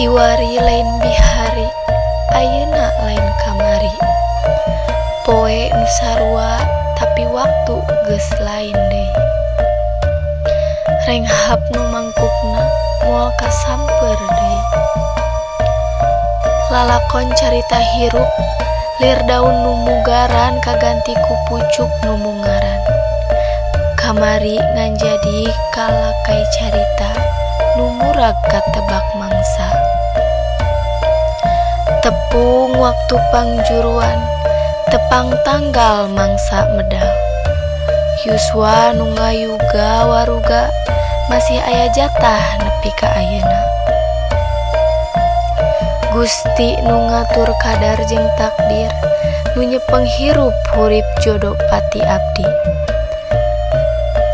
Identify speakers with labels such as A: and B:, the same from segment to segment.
A: Kiwari lain bihari, ayeuna lain kamari. Poe nu sarua tapi waktu geus lain deui. Renghap nu mangkukna moal kasamper deui. Lalakon carita hirup, lir daun nu mugaran kaganti ku pucuk nu mungaran. Kamari nganjadi kalakai carita nu murag katebak mangsa. Tepung waktu pangjuruan, tepang tanggal mangsa medal. Yuswa nu ngayuga waruga masih aya jatah nepi ka ayeuna. Gusti nu ngatur kadar jeung takdir, nu nyepeng hirup hurip jodoh pati abdi.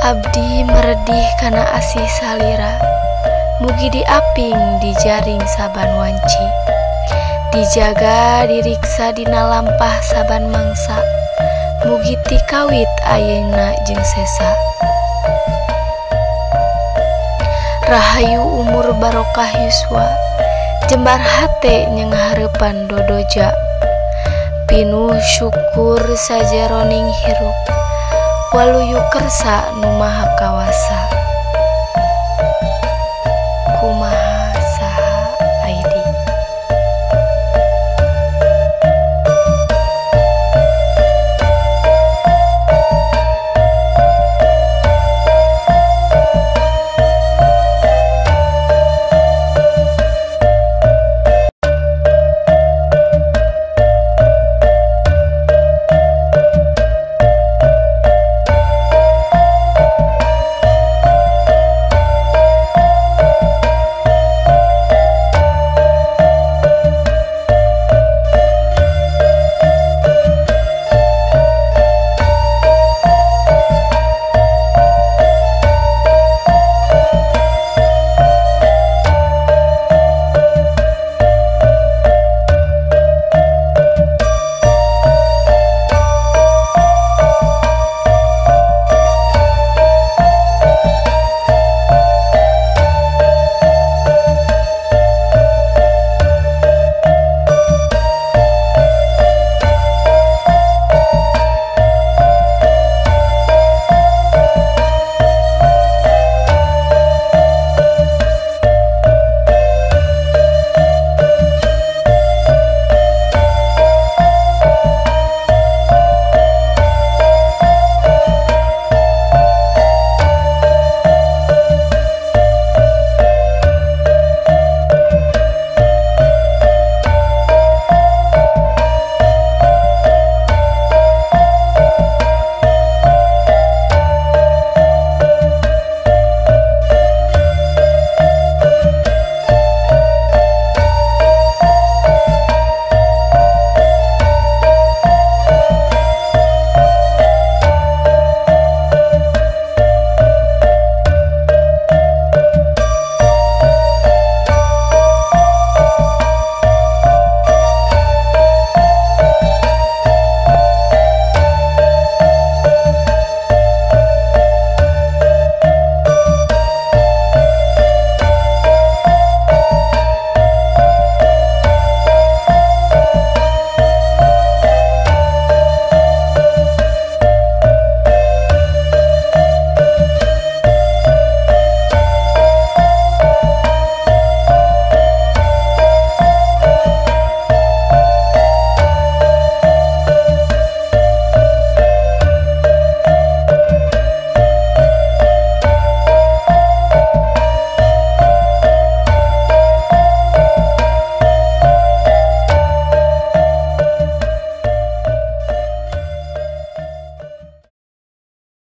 A: Abdi meredih kana asih salira, mugi diaping di jaring saban wanci. Dijaga diriksa dina lampah saban mangsa, mugi ti kawit ayeuna jeung sesa. Rahayu umur barokah Yuswa, jembar hate nyeng hareupan dodoja. Pinuh syukur sajeroning hirup, waluyu kersa nu maha kawasa.